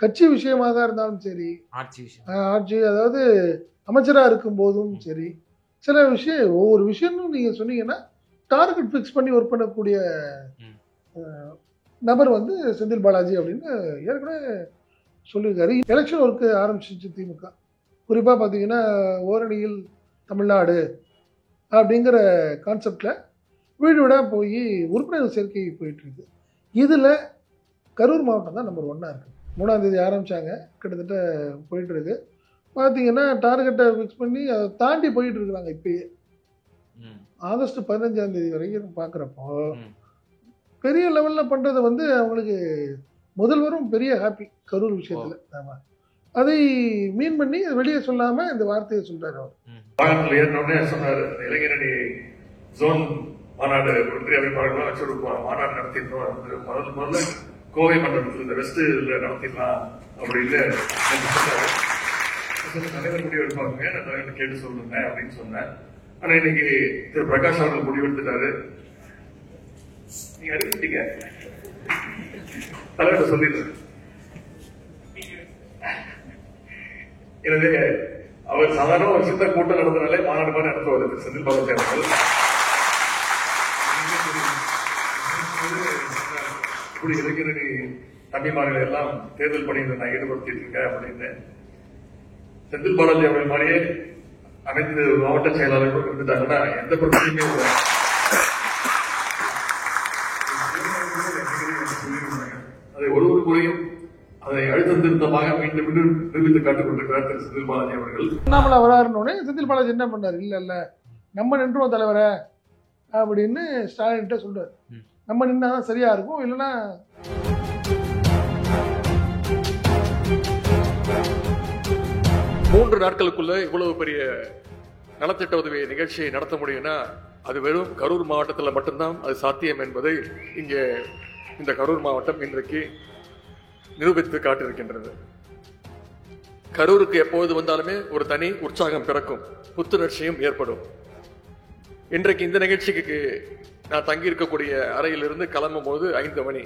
கட்சி விஷயமாக இருந்தாலும் சரி, ஆட்சி விஷயம். ஆட்சி அதாவது அமைச்சராக இருக்கும் போதும் சரி, சில விஷயம் ஒவ்வொரு விஷயமும் நீங்கள் சொன்னீங்கன்னா டார்கெட் ஃபிக்ஸ் பண்ணி ஒர்க் பண்ணக்கூடிய நபர் வந்து செந்தில் பாலாஜி அப்படின்னு ஏற்கனவே சொல்லியிருக்காரு. எலெக்ஷன் ஒர்க்கு ஆரம்பிச்சிச்சு திமுக. குறிப்பாக பார்த்தீங்கன்னா ஓரணியில் தமிழ்நாடு அப்படிங்கிற கான்செப்டில் வீடு வீடாக போய் உறுப்பினர் சேர்க்கை போயிட்டுருக்கு. இதில் கரூர் மாவட்டம் தான் நம்பர் 1 இருக்குது. 3ஆம் தேதி ஆரம்பித்தாங்க, கிட்டத்தட்ட போயிட்டுருக்கு. பார்த்தீங்கன்னா டார்கெட்டை ஃபிக்ஸ் பண்ணி அதை தாண்டி போயிட்டு இருக்கிறாங்க. இப்பயே ஆகஸ்ட் 15ஆம் தேதி வரைக்கும் பார்க்குறப்போ பெரிய லெவலில் பண்ணுறதை வந்து அவங்களுக்கு முதல்வரும் பெரிய ஹாப்பி கரூர் விஷயத்தில். ஆமாம், அதை மீன் பண்ணி வெளியே சொல்லாமல் இந்த வார்த்தையை சொல்கிறார் அவர். வாகனத்தில் ஏறினோடனே சொன்னார், இளைஞரணி ஜோன் மாநாடு ஒன்றிய அமைப்பாளர்களாக வச்சு ஒரு மாநாடு நடத்திருந்தோம், முதல்ல கோவை மண்டலத்தில் இந்த வெஸ்ட் நடத்திடலாம் அப்படின்னு சொன்னார். தலைவர் முடிவு எடுப்பாங்க, நான் தலைவர் கேட்டு சொல்லுங்க அப்படின்னு சொன்னேன். ஆனா இன்னைக்கு திரு பிரகாஷ் அவர்கள் முடிவெடுத்துட்டாரு. நீங்க அறிவிச்சிட்டீங்க, தலைவர் சொல்லிடுறாரு. எனவே அவர் சாதாரண ஒரு சின்ன கூட்டம் நடந்தனாலே மாநாடு மாதிரி நடத்துவார் செந்தில் பாலாஜி அவர்கள். இப்படி இளைஞரணி தம்பிமார்களை எல்லாம் தேர்தல் பணியில் நான் ஈடுபடுத்திட்டு இருக்கேன் அப்படின்னு செந்தில் பாலாஜி அவர்கள் மாதிரியே அனைத்து மாவட்ட செயலாளர்களும் இருந்துட்டாங்கன்னா எந்த பிரச்சனையுமே இல்லை. அதை ஒரு முறையும் அதை அழுத்தம் திருத்தமாக மீண்டும் மீண்டும் நிரூபித்து காட்டுக் கொண்டிருக்கிறார் திரு செந்தில் பாலாஜி அவர்கள். அண்ணாமலை வராருன்னொடனே செந்தில் பாலாஜி என்ன பண்ணார், இல்ல நம்ம நின்றுவோம் தலைவரை அப்படின்னு ஸ்டாலின்கிட்ட சொல்றாரு. நம்ம நின்னாதான் சரியா இருக்கும், இல்லைன்னா 3 நாட்களுக்குள்ள இவ்வளவு பெரிய நலத்திட்ட உதவி நிகழ்ச்சியை நடத்த முடியும்னா அது வெறும் கரூர் மாவட்டத்தில் மட்டும்தான் அது சாத்தியம் என்பதை இங்கே இந்த கரூர் மாவட்டம் இன்றைக்கு நிரூபித்து காட்டியிருக்கின்றது. கரூருக்கு எப்போது வந்தாலுமே ஒரு தனி உற்சாகம் பிறக்கும், புத்துணர்ச்சியும் ஏற்படும். இன்றைக்கு இந்த நிகழ்ச்சிக்கு நான் தங்கி இருக்கக்கூடிய அறையிலிருந்து கிளம்பும் போது 5 மணி,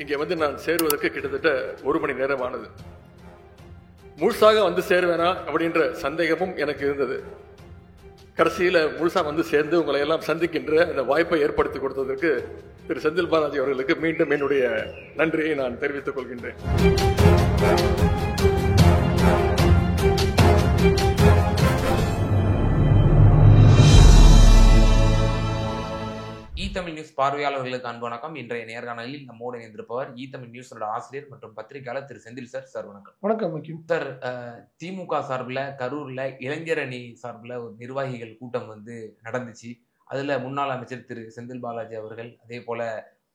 இங்கே வந்து நான் சேருவதற்கு கிட்டத்தட்ட 1 மணி நேரம் ஆனது. முழுசாக வந்து சேருவேனா அப்படின்ற சந்தேகமும் எனக்கு இருந்தது. கடைசியில் முழுசா வந்து சேர்ந்து உங்களை எல்லாம் சந்திக்கின்ற அந்த வாய்ப்பை ஏற்படுத்தி கொடுத்ததற்கு திரு செந்தில் பாலாஜி அவர்களுக்கு மீண்டும் என்னுடைய நன்றியை நான் தெரிவித்துக் கொள்கின்றேன். தமிழ் நியூஸ் பார்வையாளர்களுக்கு அன்பு வணக்கம். இன்றைய நேர்காணலில் நம்மோடு இணைந்திருப்பவர் தமிழ் நியூஸோட ஆசிரியர் மற்றும் பத்திரிகையாளர் திரு செந்தில் சார். சார் வணக்கம். வணக்கம் சார். திமுக சார்பில் கரூர்ல இளைஞர் அணி சார்பில் ஒரு நிர்வாகிகள் கூட்டம் வந்து நடந்துச்சு. அதுல முன்னாள் அமைச்சர் திரு செந்தில் பாலாஜி அவர்கள், அதே போல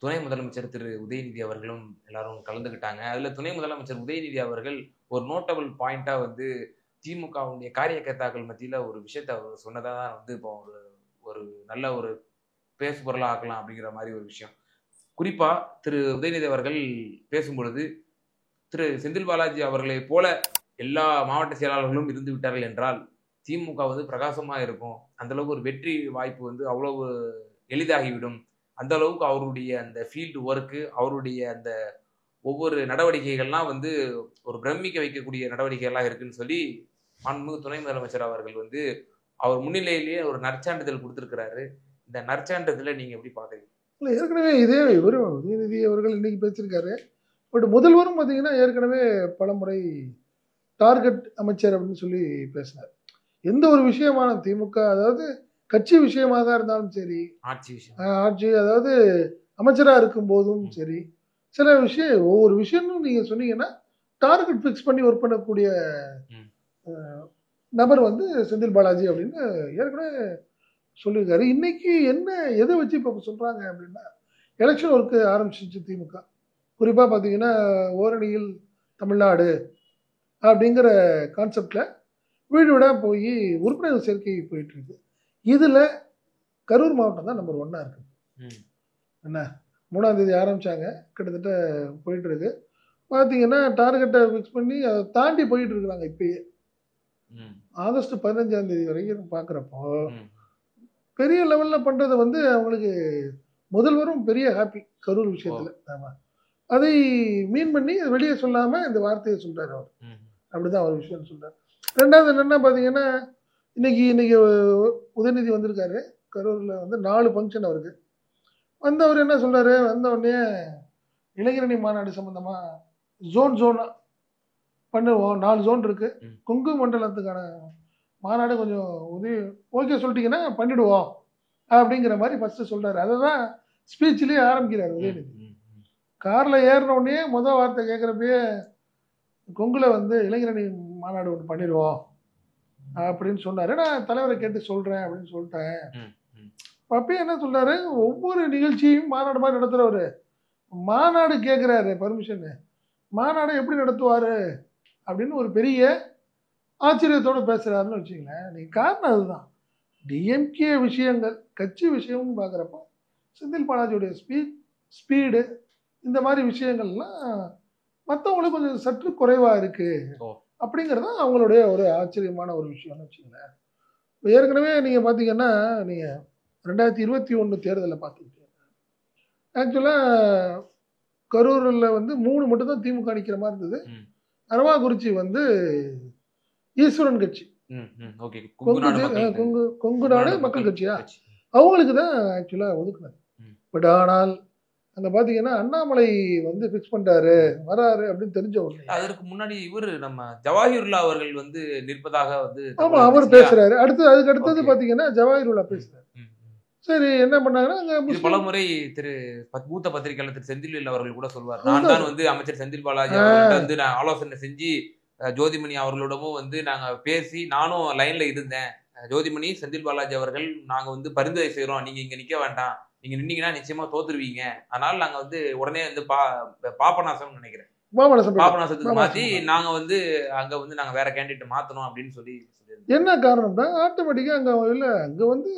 துணை முதலமைச்சர் திரு உதயநிதி அவர்களும் எல்லாரும் கலந்துக்கிட்டாங்க. அதுல துணை முதலமைச்சர் உதயநிதி அவர்கள் ஒரு நோட்டபிள் பாயிண்டா வந்து திமுகவுடைய காரியகர்த்தாக்கள் மத்தியில ஒரு விஷயத்த அவர் சொன்னதா தான் வந்து இப்போ ஒரு நல்ல ஒரு பேசு பொருளா ஆக்கலாம் அப்படிங்கிற மாதிரி ஒரு விஷயம். குறிப்பா திரு உதயநிதி அவர்கள் பேசும்பொழுது, திரு செந்தில் பாலாஜி அவர்களை போல எல்லா மாவட்ட செயலாளர்களும் இருந்து விட்டார்கள் என்றால் திமுக வந்து பிரகாசமா இருக்கும், அந்த அளவுக்கு ஒரு வெற்றி வாய்ப்பு வந்து அவ்வளவு எளிதாகிவிடும், அந்த அளவுக்கு அவருடைய அந்த ஃபீல்டு ஒர்க்கு, அவருடைய அந்த ஒவ்வொரு நடவடிக்கைகள்லாம் வந்து ஒரு பிரமிக்க வைக்கக்கூடிய நடவடிக்கைகள்லாம் இருக்குன்னு சொல்லி மாண்புமிகு துணை முதலமைச்சர் அவர்கள் வந்து அவர் முன்னிலையிலேயே ஒரு நற்சான்றிதழ் கொடுத்திருக்கிறாரு. இந்த நற்சான்றிதழை நீங்க எப்படி பாக்குறீங்க? ஏற்கனவே இதே இவரும் உதயநிதி அவர்கள் இன்னைக்கு பேசியிருக்காரு. பட் முதல்வரும் பார்த்தீங்கன்னா ஏற்கனவே பலமுறை டார்கெட் அமைச்சர் அப்படின்னு சொல்லி பேசினார். எந்த ஒரு விஷயமான திமுக, அதாவது கட்சி விஷயமாக இருந்தாலும் சரி, ஆட்சி அதாவது அமைச்சராக இருக்கும் போதும் சரி, சில விஷயம் ஒவ்வொரு விஷயமும் நீங்க சொன்னீங்கன்னா டார்கெட் ஃபிக்ஸ் பண்ணி ஒர்க் பண்ணக்கூடிய நபர் வந்து செந்தில் பாலாஜி அப்படின்னு ஏற்கனவே சொல்லியிருக்காரு. இன்னைக்கு என்ன எதை வச்சு இப்போ சொல்றாங்க அப்படின்னா, எலெக்ஷன் ஒர்க்கு ஆரம்பிச்சிச்சு திமுக. குறிப்பாக பார்த்தீங்கன்னா ஓரணியில் தமிழ்நாடு அப்படிங்கிற கான்செப்டில் வீடு வீடாக போய் உறுப்பினர் சேர்க்கை போயிட்டு இருக்கு. இதில் கரூர் மாவட்டம் தான் நம்பர் 1 இருக்குது. என்ன 3ஆம் தேதி ஆரம்பித்தாங்க, கிட்டத்தட்ட போயிட்டு இருக்கு. பார்த்தீங்கன்னா டார்கெட்டை ஃபிக்ஸ் பண்ணி அதை தாண்டி போயிட்டு இருக்கிறாங்க. இப்பயே ஆகஸ்ட் 15ஆம் தேதி வரைக்கும் பார்க்குறப்போ பெரிய லெவலில் பண்ணுறதை வந்து அவங்களுக்கு முதல்வரும் பெரிய ஹாப்பி கரூர் விஷயத்தில். ஆமாம், அதை மீன் பண்ணி வெளியே சொல்லாமல் இந்த வார்த்தையை சொல்கிறார் அவர். அப்படிதான் அவர் விஷயம் சொல்கிறார். ரெண்டாவது என்னென்னா பார்த்தீங்கன்னா இன்னைக்கு உதயநிதி வந்திருக்காரு கரூரில் வந்து 4 ஃபங்க்ஷன் அவருக்கு வந்தவர் என்ன சொல்கிறாரு, வந்த உடனே இளைஞரணி மாநாடு சம்மந்தமாக ஜோனாக பண்ணுவோம், 4 ஜோன் இருக்குது, கொங்கு மண்டலத்துக்கான மாநாடு கொஞ்சம் ஓகே சொல்லிட்டீங்கன்னா பண்ணிவிடுவோம் அப்படிங்கிற மாதிரி ஃபஸ்ட்டு சொல்கிறாரு. அதை தான் ஸ்பீச்சிலேயே ஆரம்பிக்கிறார் உதயநிதி. காரில் ஏறின உடனே முதல் வார்த்தை கேட்குறப்பயே கொங்குல வந்து இளைஞரணி மாநாடு ஒன்று பண்ணிடுவோம் அப்படின்னு சொன்னார். நான் தலைவரை கேட்டு சொல்கிறேன் அப்படின்னு சொல்லிட்டேன். அப்பயே என்ன சொல்கிறாரு, ஒவ்வொரு நிகழ்ச்சியும் மாநாடு மாதிரி நடத்துகிறவர் மாநாடு கேட்குறாரு பர்மிஷனு, மாநாடு எப்படி நடத்துவார் அப்படின்னு ஒரு பெரிய ஆச்சரியத்தோடு பேசுகிறாருன்னு வச்சுங்களேன். நீங்கள் காரணம் அதுதான். டிஎம்கே விஷயங்கள் கட்சி விஷயம்னு பார்க்குறப்போ செந்தில் பாலாஜியுடைய ஸ்பீடு இந்த மாதிரி விஷயங்கள்லாம் மற்றவங்களுக்கு கொஞ்சம் சற்று குறைவாக இருக்குது அப்படிங்கிறது தான் அவங்களுடைய ஒரு ஆச்சரியமான ஒரு விஷயம்னு வச்சுங்களேன். ஏற்கனவே நீங்கள் பார்த்தீங்கன்னா நீங்கள் 2021 தேர்தலில் பார்த்துக்கிட்டீங்க. ஆக்சுவலாக கரூரில் வந்து 3 மட்டும் தான் திமுக நிற்கிற மாதிரி இருந்தது. அரவாக்குறிச்சி வந்து ஈஸ்வரன் கட்சி, கொங்கு நாடு மக்கள் கட்சியா, அவங்களுக்கு தான் ஆக்சுவலாக ஒதுக்குனாங்க. பட் ஆனால் அங்கே பார்த்தீங்கன்னா அண்ணாமலை வந்து ஃபிக்ஸ் பண்ணிட்டாரு வராரு அப்படின்னு தெரிஞ்ச உடனே அதற்கு முன்னாடி இவர் நம்ம ஜவாஹிருல்லா அவர்கள் வந்து நிற்பதாக வந்து ஆமாம் அவர் பேசுறாரு. அதுக்கு அடுத்தது பார்த்தீங்கன்னா ஜவாஹிருல்லா பேசுறாரு. சரி என்ன பண்ணாங்கன்னா அங்கே பல முறை மூத்த பத்திரிகையாளர் திரு செந்தில் அவர்கள் கூட சொல்வார், நான் தான் வந்து அமைச்சர் செந்தில் பாலாஜி அவர்கள்ட்ட வந்து நான் ஆலோசனை செஞ்சு ஜோதிமணி அவர்களோடவும் வந்து நாங்கள் பேசி நானும் லைன்ல இருந்தேன், ஜோதிமணி செந்தில் பாலாஜி அவர்கள் நாங்கள் வந்து பரிந்துரை செய்கிறோம், நீங்கள் இங்கே நிற்க வேண்டாம், நீங்க நின்னீங்கன்னா நிச்சயமா தோத்துருவீங்க, அதனால நாங்க வந்து உடனே வந்து பாபநாசம் நினைக்கிறேன் பாபநாசத்துக்கு மாத்தி நாங்க வந்து அங்க வந்து நாங்க வேற கேண்டிடேட் மாத்தணும் அப்படின்னு சொல்லி என்ன காரணம்னா ஆட்டோமேட்டிக்கா அங்க வந்து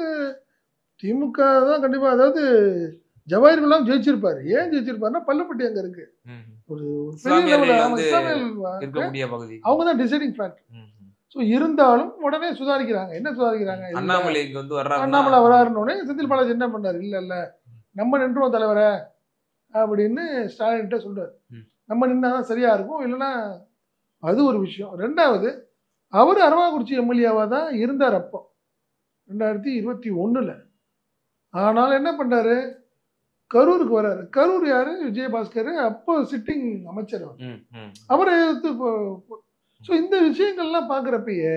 திமுக தான் கண்டிப்பா, அதாவது ஜவாஹிர்லாம் ஜெயிச்சிருப்பாரு. ஏன் ஜெயிச்சிருப்பாருன்னா பள்ளப்பட்டி அங்க இருக்கு, ஒரு இருக்கக்கூடிய பகுதி, அவங்க தான் டிசைடிங் ஃபேக்டர். ஸோ இருந்தாலும் உடனே சுதாரிக்கிறாங்க. என்ன சுதாரிக்கிறாங்க, அண்ணாமலை இங்க வந்து அண்ணாமலை வராருன்னு செந்தில் பாலாஜி என்ன பண்ணாரு, இல்ல நம்ம நின்றுவோம் தலைவரை அப்படின்னு ஸ்டாலின்கிட்ட சொல்றாரு. நம்ம நின்னாதான் சரியா இருக்கும், இல்லைன்னா அது ஒரு விஷயம். ரெண்டாவது அவர் அரவாக்குறிச்சி எம்எல்ஏவா தான் இருந்தார் அப்போ 2021. ஆனால் என்ன பண்றாரு, கரூருக்கு வர்றாரு. கரூர் யாரு, விஜயபாஸ்கர், அப்போ சிட்டிங் அமைச்சர், அவரை எதிர்த்து. ஸோ இந்த விஷயங்கள்லாம் பார்க்குறப்பயே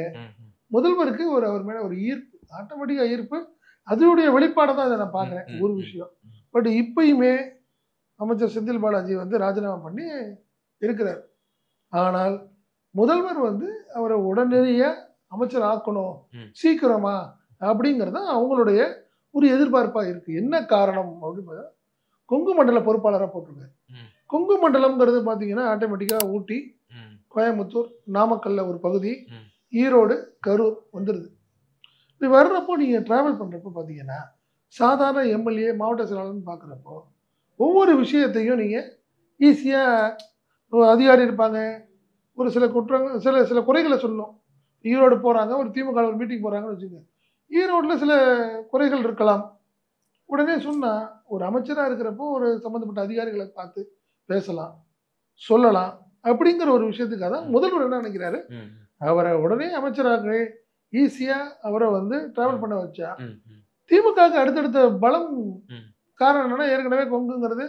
முதல்வருக்கு அவர் மேலே ஒரு ஈர்ப்பு, ஆட்டோமேட்டிக்காக ஈர்ப்பு, அதனுடைய வெளிப்பாடை தான் இதை நான் பார்க்குறேன் ஒரு விஷயம். பட் இப்பயுமே அமைச்சர் செந்தில் பாலாஜி வந்து ராஜினாமா பண்ணி இருக்கிறார். ஆனால் முதல்வர் வந்து அவரை உடனடியாக அமைச்சர் ஆக்கணும் சீக்கிரமா அப்படிங்கிறது அவங்களுடைய ஒரு எதிர்பார்ப்பாக இருக்குது. என்ன காரணம் அப்படின்னு கொங்கு மண்டல பொறுப்பாளராக போட்டிருக்காரு. கொங்கு மண்டலம்ங்கிறது பார்த்தீங்கன்னா ஆட்டோமேட்டிக்காக ஊட்டி, கோயம்புத்தூர், நாமக்கல்ல ஒரு பகுதி, ஈரோடு, கரூர் வந்துடுது. இப்படி வர்றப்போ நீங்கள் ட்ராவல் பண்ணுறப்போ பார்த்தீங்கன்னா சாதாரண எம்எல்ஏ மாவட்ட செயலாளர்னு பார்க்குறப்போ ஒவ்வொரு விஷயத்தையும் நீங்கள் ஈஸியாக அதிகாரி இருப்பாங்க, ஒரு சில குற்றங்கள் சில குறைகளை சொல்லணும். ஈரோடு போகிறாங்க, ஒரு திமுக ஒரு மீட்டிங் போகிறாங்கன்னு வச்சுக்கோங்க, ஈரோட்டில் சில குறைகள் இருக்கலாம், உடனே சொன்னால் ஒரு அமைச்சராக இருக்கிறப்போ ஒரு சம்மந்தப்பட்ட அதிகாரிகளை பார்த்து பேசலாம், சொல்லலாம். அப்படிங்கிற ஒரு விஷயத்துக்காக தான் முதல்வர் என்ன நினைக்கிறாரு, அவரை உடனே அமைச்சராக ஈஸியா அவரை வந்து டிராவல் பண்ண வச்சா திமுகவுக்கு அடுத்தடுத்த பலம். காரணம் என்னன்னா ஏற்கனவே கொங்குங்கிறது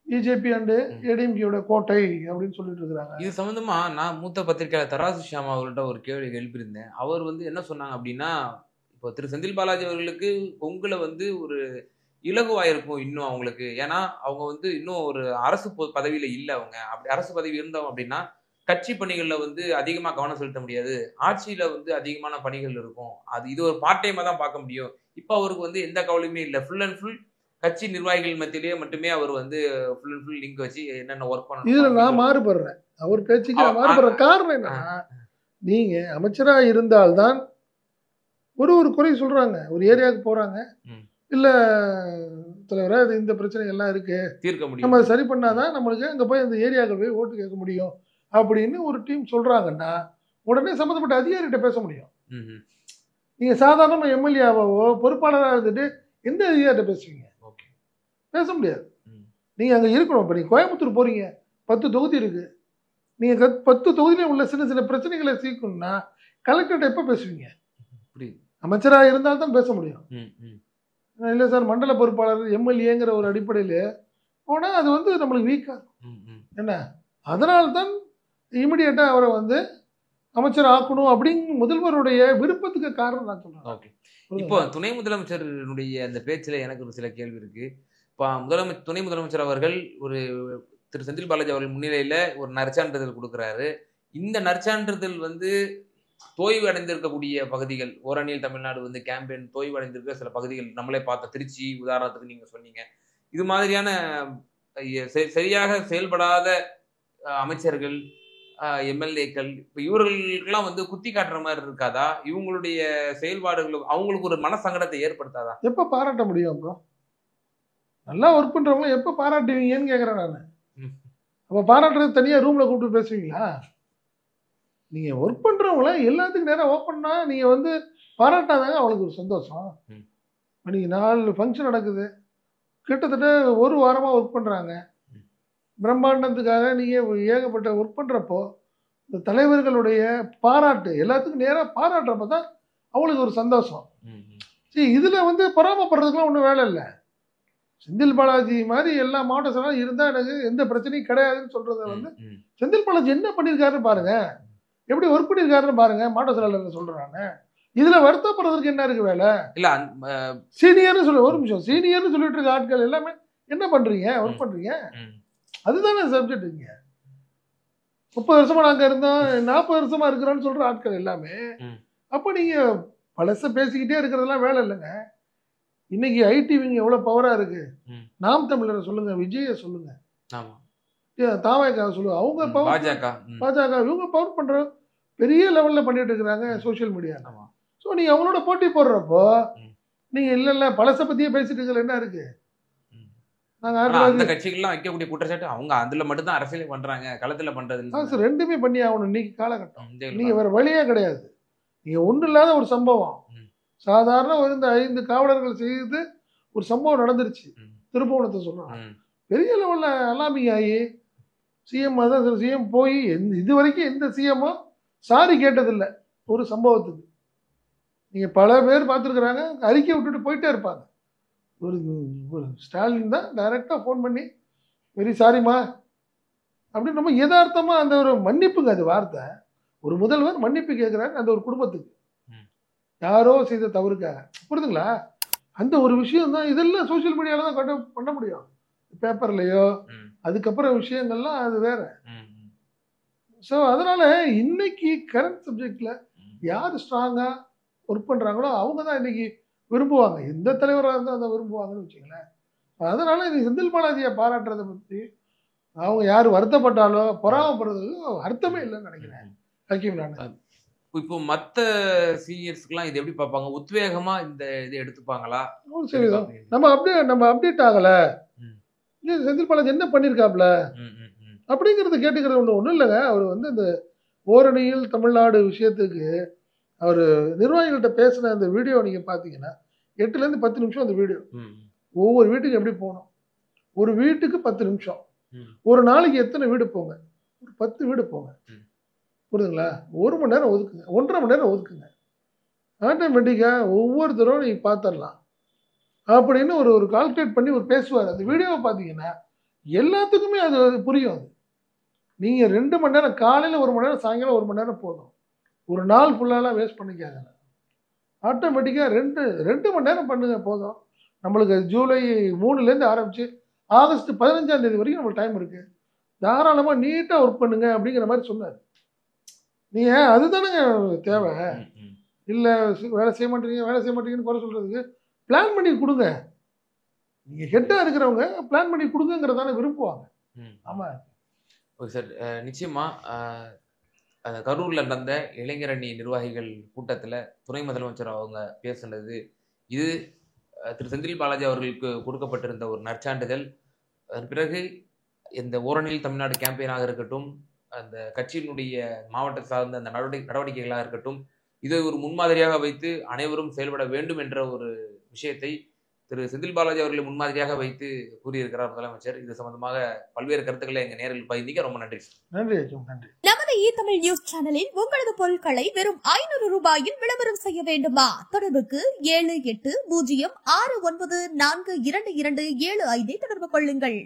பிஜேபி அண்டு ஏடிஎம்கேயோட கோட்டை அப்படின்னு சொல்லிட்டு இருக்கிறாங்க. இது சம்பந்தமா நான் மூத்த பத்திரிகையாளர் தராசு ஷியாமா அவர்கள்ட்ட ஒரு கேள்வி எழுப்பியிருந்தேன். அவர் வந்து என்ன சொன்னாங்க அப்படின்னா, இப்போ திரு செந்தில் பாலாஜி அவர்களுக்கு கொங்குல வந்து ஒரு இலகுவாயிருக்கும் இன்னும் அவங்களுக்கு, ஏன்னா அவங்க வந்து இன்னும் ஒரு அரசு பதவியில இல்லை. அவங்க அப்படி அரசு பதவி இருந்தோம் அப்படின்னா கட்சி பணிகள்ல வந்து அதிகமா கவனம் செலுத்த முடியாது, ஆட்சியில வந்து அதிகமான பணிகள் இருக்கும், இது ஒரு பார்ட் டைமா தான் பார்க்க முடியும். இப்போ அவருக்கு வந்து எந்த கவலையுமே இல்லை, ஃபுல் அண்ட் ஃபுல் கட்சி நிர்வாகிகள் மத்தியிலேயே மட்டுமே அவர் வந்து ஃபுல் அண்ட் ஃபுல் லிங்க் வச்சு என்னென்ன ஒர்க் பண்ணணும். இதுல நான் மாறுபடுறேன், அவர் பேச்சுக்கு நான் மாறுபடுற காரணம் என்னன்னா, நீங்க அமைச்சரா இருந்தால்தான் ஒரு குறை சொல்றாங்க, ஒரு ஏரியாவுக்கு போறாங்க, இல்ல தலைவரா இந்த பிரச்சனை எல்லாம் இருக்கு தீர்க்க முடியும், நம்ம சரி பண்ணாதான் நம்மளுக்கு அங்க போய் அந்த ஏரியாவுக்கு போய் ஓட்டு கேட்க முடியும் அப்படின்னு ஒரு டீம் சொல்றாங்கன்னா உடனே சம்பந்தப்பட்ட அதிகாரிகிட்ட பேச முடியும். நீங்க சாதாரண எம்எல்ஏவாவோ பொறுப்பாளராக இருந்துட்டு எந்த அதிகாரிகிட்ட பேசுவீங்க, பேச முடியாது. நீங்கள் அங்கே இருக்கணும். இப்போ நீங்கள் கோயம்புத்தூர் போகிறீங்க, 10 தொகுதி இருக்குது. நீங்கள் 10 தொகுதியிலையும் உள்ள சின்ன சின்ன பிரச்சனைகளை தீர்க்கணும்னா கலெக்டர்கிட்ட எப்போ பேசுவீங்க? அமைச்சராக இருந்தால் தான் பேச முடியும். இல்லை சார் மண்டல பொறுப்பாளர் எம்எல்ஏங்கிற ஒரு அடிப்படையில் போனால் அது வந்து நம்மளுக்கு வீக்காக என்ன, அதனால தான் இமிடியேட்டாக அவரை வந்து அமைச்சர் ஆக்கணும் அப்படிங்க முதல்வருடைய விருப்பத்துக்கு காரணம் நான் சொல்றேன். ஓகே, இப்போ துணை முதலமைச்சருடைய அந்த பேச்சுல எனக்கு ஒரு சில கேள்வி இருக்கு. இப்போ துணை முதலமைச்சர் அவர்கள் ஒரு திரு செந்தில் பாலாஜி அவர்கள் முன்னிலையில ஒரு நற்சான்றிதழ் கொடுக்குறாரு. இந்த நற்சான்றிதழ் வந்து தோய்வு அடைந்திருக்கக்கூடிய பகுதிகள், ஓரணியில் தமிழ்நாடு வந்து கேம்பெயின் தோய்வு அடைந்திருக்க சில பகுதிகள் நம்மளே பார்த்த திருச்சி உதாரணத்துக்கு நீங்க சொன்னீங்க. இது மாதிரியான சரியாக செயல்படாத அமைச்சர்கள், எம்எல்ஏக்கள், இப்போ இவர்களுக்கெல்லாம் வந்து குத்தி காட்டுற மாதிரி இருக்காதா? இவங்களுடைய செயல்பாடுகள் அவங்களுக்கு ஒரு மனசங்கடத்தை ஏற்படுத்தாதா? எப்போ பாராட்ட முடியும்? அப்போ நல்லா ஒர்க் பண்றவங்களும் எப்போ பாராட்டுவீங்கன்னு கேட்குறேன் நான். அப்போ பாராட்டுறது தனியாக ரூம்ல கூப்பிட்டு பேசுவீங்களா? நீங்கள் ஒர்க் பண்ணுறவங்கள எல்லாத்துக்கும் நேரம் ஓப்பன்னா நீங்கள் வந்து பாராட்டாதாங்க அவங்களுக்கு ஒரு சந்தோஷம். இப்போ நீங்கள் 4 ஃபங்க்ஷன் நடக்குது, கிட்டத்தட்ட ஒரு வாரமாக ஒர்க் பண்ணுறாங்க, பிரம்மாண்டத்துக்காக நீங்கள் ஏகப்பட்ட ஒர்க் பண்ணுறப்போ இந்த தலைவர்களுடைய பாராட்டு எல்லாத்துக்கும் நேராக பாராட்டுறப்ப தான் அவங்களுக்கு ஒரு சந்தோஷம். சரி, இதில் வந்து பராமப்படுறதுக்குலாம் ஒன்றும் வேலை இல்லை. செந்தில் பாலாஜி மாதிரி எல்லா மாவட்ட செயலாளரும் இருந்தால் எனக்கு எந்த பிரச்சனையும் கிடையாதுன்னு சொல்கிறத வந்து செந்தில் பாலாஜி என்ன பண்ணியிருக்காருன்னு பாருங்க, எப்படி ஒர்க் பண்ணியிருக்காருன்னு பாருங்க. மாவட்ட செயலாளர் சொல்கிறாங்க, இதில் வருத்தப்படுறதுக்கு என்ன இருக்கு வேலை? இல்லை, சீனியர்னு சொல்லி ஒரு நிமிஷம், சீனியர்னு சொல்லிட்டு இருக்க ஆட்கள் எல்லாமே என்ன பண்ணுறீங்க? ஒர்க் பண்ணுறீங்க, அதுதானே சப்ஜெக்ட். இங்க 30 வருஷமா நாங்க இருந்தோம், 40 வருஷமா இருக்கிறோன்னு சொல்ற ஆட்கள் எல்லாமே. அப்போ நீங்க பழச பேசிக்கிட்டே இருக்கிறதெல்லாம் வேலை இல்லைங்க. இன்னைக்கு ஐடிவிங்க எவ்வளவு பவரா இருக்கு. நாம் தமிழரை சொல்லுங்க, விஜய சொல்லுங்க, தாவேக்காவை சொல்லுங்க, அவங்க பாஜக இவங்க பவர் பண்ற பெரிய லெவல்ல பண்ணிட்டு இருக்கிறாங்க சோசியல் மீடியா. ஸோ நீங்க அவங்களோட போட்டி போடுறப்போ நீங்க இல்ல பழச பத்தியே பேசிட்டு இருக்கிற என்ன இருக்கு? அந்த கட்சிகள்லாம் வைக்கக்கூடிய குற்றச்சாட்டு அவங்க அதுல மட்டும் தான் அரசியல் பண்றாங்க, களத்துல பண்றது ரெண்டுமே பண்ணி ஆகணும் இன்னைக்கு காலகட்டம். நீங்க வேற வழியே கிடையாது. நீங்க ஒண்ணு இல்லாத ஒரு சம்பவம், சாதாரண இந்த 5 காவலர்கள் செய்து ஒரு சம்பவம் நடந்துருச்சு திருப்புவனத்தை சொல்றாங்க. பெரிய லெவல்ல அலாமிங் ஆகி சிஎம் அதான் சிஎம் போய் இது வரைக்கும் எந்த சிஎம்மும் சாரி கேட்டதில்லை ஒரு சம்பவத்துக்கு. நீங்க பல பேர் பார்த்துருக்குறாங்க, அறிக்கை விட்டுட்டு போயிட்டே இருப்பாங்க. ஒரு ஸ்டாலின் தான் டைரக்டா ஃபோன் பண்ணி வெரி சாரிம்மா அப்படின்னு ரொம்ப யதார்த்தமா அந்த ஒரு மன்னிப்புங்க, அது வார்த்தை. ஒரு முதல்வர் மன்னிப்பு கேட்கிறாரு அந்த ஒரு குடும்பத்துக்கு, யாரோ செய்த தவறுக்காக. புரியுதுங்களா? அந்த ஒரு விஷயம் தான். இதெல்லாம் சோசியல் மீடியால தான் பண்ண முடியும், பேப்பர்லயோ. அதுக்கப்புறம் விஷயங்கள்லாம் அது வேற. ஸோ அதனால இன்னைக்கு கரண்ட் சப்ஜெக்ட்ல யார் ஸ்ட்ராங்கா ஒர்க் பண்றாங்களோ அவங்க தான் இன்னைக்கு விரும்புவாங்க. எந்த தலைவராக இருந்தால் அதை விரும்புவாங்கன்னு வச்சுங்களேன். அதனால இன்னைக்கு செந்தில் பாலாஜியை பாராட்டுறதை பற்றி அவங்க யார் வருத்தப்பட்டாலோ பொறாமப்படுறதுக்கு அர்த்தமே இல்லைன்னு நினைக்கிறேன். நான் இப்போ மற்ற சீனியர்ஸ்க்குலாம் இது எப்படி பார்ப்பாங்க? உத்வேகமா இந்த இதை எடுத்துப்பாங்களா? சரி, நம்ம அப்டேட் ஆகல, செந்தில் பாலாஜி என்ன பண்ணியிருக்காப்ல அப்படிங்கிறத கேட்டுக்கிறது ஒன்றும் இல்லைங்க. அவர் வந்து இந்த ஓரணியில் தமிழ்நாடு விஷயத்துக்கு அவர் நிர்வாகிகள்கிட்ட பேசின அந்த வீடியோ நீங்கள் பார்த்தீங்கன்னா 8லேருந்து 10 நிமிஷம் அந்த வீடியோ. ஒவ்வொரு வீட்டுக்கு எப்படி போகணும், ஒரு வீட்டுக்கு 10 நிமிஷம், ஒரு நாளைக்கு எத்தனை வீடு போங்க, ஒரு 10 வீடு போங்க, புரியுதுங்களா? 1 மணி நேரம் ஒதுக்குங்க, 1.5 மணி நேரம் ஒதுக்குங்க, ஆட்டோமேட்டிக்காக ஒவ்வொருத்தரும் நீங்கள் பார்த்துடலாம் அப்படின்னு ஒரு கால்குலேட் பண்ணி ஒரு பேசுவார். அந்த வீடியோவை பார்த்தீங்கன்னா எல்லாத்துக்குமே அது புரியும். அது நீங்கள் 2 மணி நேரம் காலையில் 1 மணி நேரம், சாயங்காலம் 1 மணி நேரம் போதும். ஒரு நாள் ஃபுல்லாலாம் வேஸ்ட் பண்ணிக்காங்க. ஆட்டோமேட்டிக்காக 2 மணி நேரம் பண்ணுங்க போதும். நம்மளுக்கு ஜூலை 3லேருந்து ஆரம்பிச்சு ஆகஸ்ட் 15ஆம் தேதி வரைக்கும் நம்மளுக்கு டைம் இருக்கு. தாராளமாக நீட்டாக ஒர்க் பண்ணுங்க அப்படிங்கிற மாதிரி சொன்னார். நீங்கள் அதுதானேங்க தேவை. இல்லை வேலை செய்ய மாட்டீங்கன்னு குறை சொல்றதுக்கு பிளான் பண்ணி கொடுங்க. நீங்கள் ஹெட்டாக இருக்கிறவங்க பிளான் பண்ணி கொடுங்கிறதானே விரும்புவாங்க. ஆமாம். ஓகே சார், நிச்சயமா கரூர்ல நடந்த இளைஞரணி நிர்வாகிகள் கூட்டத்தில் துணை முதலமைச்சர் அவங்க பேசுனது, இது திரு செந்தில் பாலாஜி அவர்களுக்கு கொடுக்கப்பட்டிருந்த ஒரு நற்சான்றிதழ். அதன் பிறகு இந்த ஓரணியில் தமிழ்நாடு கேம்பெயினாக இருக்கட்டும், அந்த கட்சியினுடைய மாவட்ட சார்ந்த அந்த நடவடிக்கைகளாக இருக்கட்டும், இதை ஒரு முன்மாதிரியாக வைத்து அனைவரும் செயல்பட வேண்டும் என்ற ஒரு விஷயத்தை திரு செந்தில் பாலாஜி அவர்களை முன்மாதிரியாக வைத்து கூறியிருக்கிறார் முதலமைச்சர். இது சம்பந்தமாக பல்வேறு கருத்துக்களை எங்க நேரில் பகிர்ந்தீங்க. ரொம்ப நன்றி. நன்றி. நன்றி. நமது தமிழ் நியூஸ் சேனலில் உங்களது பொருட்களை வெறும் 500 ரூபாயில் விளம்பரம் செய்ய வேண்டுமா? தொடர்புக்கு 7806942275 தொடர்பு கொள்ளுங்கள்.